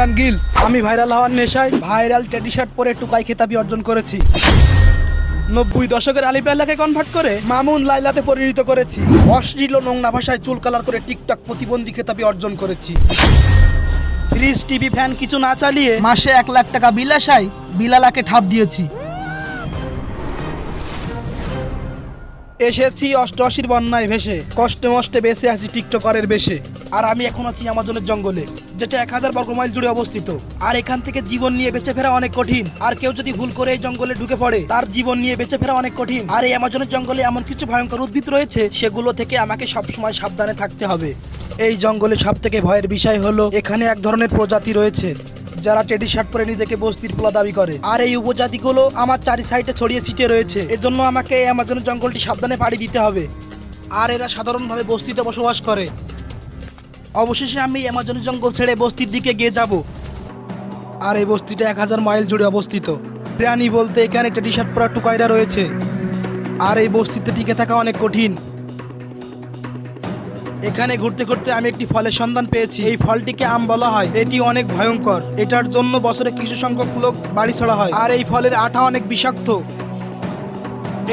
Imran Giles. আমি viral হওয়ার নেশায় ভাইরাল টেডি শার্ট পরে টুকাই খেতাবি অর্জন করেছি। 90 দশকের আলিপ্যালাকে কনভার্ট করে মামুন লাইলাতে পরিণত করেছি। অশ্লীল ও নোংরা ভাষায় চুল কালার করে টিকটক প্রতিবন্ধী খেতাবি অর্জন করেছি। ফ্রিজ টিভি ফ্যান কিছু না চালিয়ে মাসে 1 লাখ টাকা বিল আসায় বিলালাকে ঠাপ দিয়েছি। এসেছি অষ্টআশির বন্যায় ভেসে, কষ্টে মষ্টে বেঁচে আছি টিকটকারের বেশে। আর আমি এখন আছি আমাজনের জঙ্গলে, যেটা 1000 বর্গমাইল জুড়ে অবস্থিত। আর এখান থেকে জীবন নিয়ে বেঁচে ফেরা অনেক কঠিন। আর কেউ যদি ভুল করে এই জঙ্গলে ঢুকে পড়ে, তার জীবন নিয়ে বেঁচে ফেরা অনেক কঠিন। আর এই আমাজনের জঙ্গলে এমন কিছু ভয়ঙ্কর উদ্ভিদ রয়েছে, সেগুলো থেকে আমাকে সবসময় সাবধানে থাকতে হবে। এই জঙ্গলে সব থেকে ভয়ের বিষয় হলো এখানে এক ধরনের প্রজাতি রয়েছে যারা টেডি শার্ট পরে নিজেকে বস্তির পোলা দাবি করে। আর এই উপজাতিগুলো আমার চারি সাইডে ছড়িয়ে ছিটিয়ে রয়েছে। এজন্য আমাকে এই আমাজনের জঙ্গলটি সাবধানে পাড়ি দিতে হবে। আর এরা সাধারণভাবে বস্তিতে বসবাস করে। অবশেষে আমি আমাজনের জঙ্গল ছেড়ে বস্তির দিকে গিয়ে যাব। আর এই বস্তিটা 1000 মাইল জুড়ে অবস্থিত। প্রাণী বলতে এখানে টেডি শার্ট পরা টুকাইরা রয়েছে। আর এই বস্তিতে টিকে থাকা অনেক কঠিন। এখানে ঘুরতে ঘুরতে আমি একটি ফলের সন্ধান পেয়েছি। এই ফলটিকে আম বলা হয়। এটি অনেক ভয়ঙ্কর। এটার জন্য বছরে কিছু সংখ্যক লোক বাড়ি ছাড়া হয়। আর এই ফলের আঠা অনেক বিষাক্ত।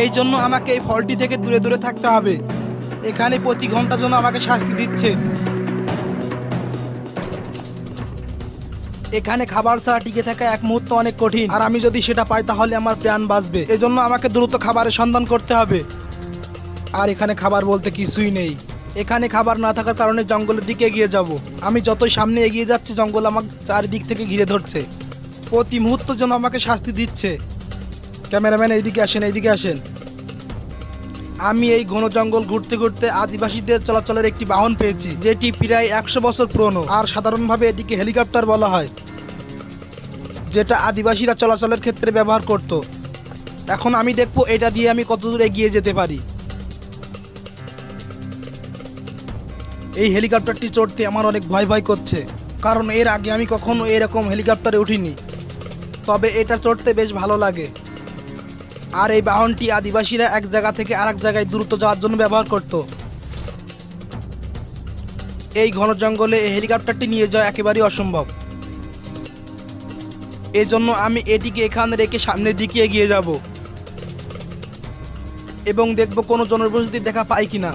এই জন্য আমাকে এই ফলটি থেকে দূরে দূরে থাকতে হবে। এখানে প্রতি ঘন্টা জন্য আমাকে শাস্তি দিচ্ছে। এখানে খাবার ছাড়া টিকে থাকা এক মুহূর্ত অনেক কঠিন। আর আমি যদি সেটা পাই তাহলে আমার প্রাণ বাঁচবে। এজন্য আমাকে দ্রুত খাবারের সন্ধান করতে হবে। আর এখানে খাবার বলতে কিছুই নেই। এখানে খাবার না থাকার কারণে জঙ্গলের দিকে এগিয়ে যাব। আমি যতই সামনে এগিয়ে যাচ্ছি জঙ্গল আমাকে চারিদিক থেকে ঘিরে ধরছে। প্রতি মুহূর্ত যেন আমাকে শাস্তি দিচ্ছে। ক্যামেরাম্যান এইদিকে আসেন, এইদিকে আসেন। আমি এই ঘন জঙ্গল ঘুরতে ঘুরতে আদিবাসীদের চলাচলের একটি বাহন পেয়েছি, যেটি প্রায় 100 বছর পুরনো। আর সাধারণভাবে এটিকে হেলিকপ্টার বলা হয়, যেটা আদিবাসীরা চলাচলের ক্ষেত্রে ব্যবহার করত। এখন আমি দেখবো এটা দিয়ে আমি কতদূর এগিয়ে যেতে পারি। এই হেলিকপ্টারটি চড়তে আমার অনেক ভয় ভয় করছে, কারণ এর আগে আমি কখনো এরকম হেলিকপ্টারে উঠিনি। তবে এটা চড়তে বেশ ভালো লাগে। আর এই বাহনটি আদিবাসীরা এক জায়গা থেকে আরেক জায়গায় দ্রুত যাওয়ার জন্য ব্যবহার করত। এই ঘন জঙ্গলে এই হেলিকপ্টারটি নিয়ে যাওয়া একেবারেই অসম্ভব। এজন্য আমি এটিকে এখানে রেখে সামনের দিকে এগিয়ে যাব এবং দেখব কোনো জনবসতি দেখা পাই কিনা।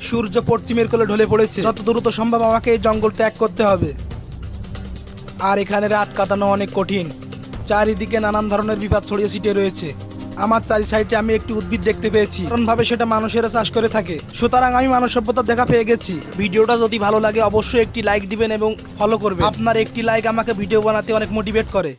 সূর্য পশ্চিমের কোলে ঢলে পড়েছে। যত দ্রুত সম্ভব আমাকে এই জঙ্গল ত্যাগ করতে হবে। আর এখানে রাত কাটানো অনেক কঠিন। চারিদিকে নানান ধরনের বিপদ ছড়িয়ে ছিটিয়ে রয়েছে। আমার চারি সাইডে আমি একটি উদ্ভিদ দেখতে পেয়েছি, কারণভাবে সেটা মানুষেরা চাষ করে থাকে। সুতরাং আমি মানব সভ্যতার দেখা পেয়ে গেছি। ভিডিওটা যদি ভালো লাগে অবশ্যই একটি লাইক দিবেন এবং ফলো করবেন। আপনার একটি লাইক আমাকে ভিডিও বানাতে অনেক মোটিভেট করে।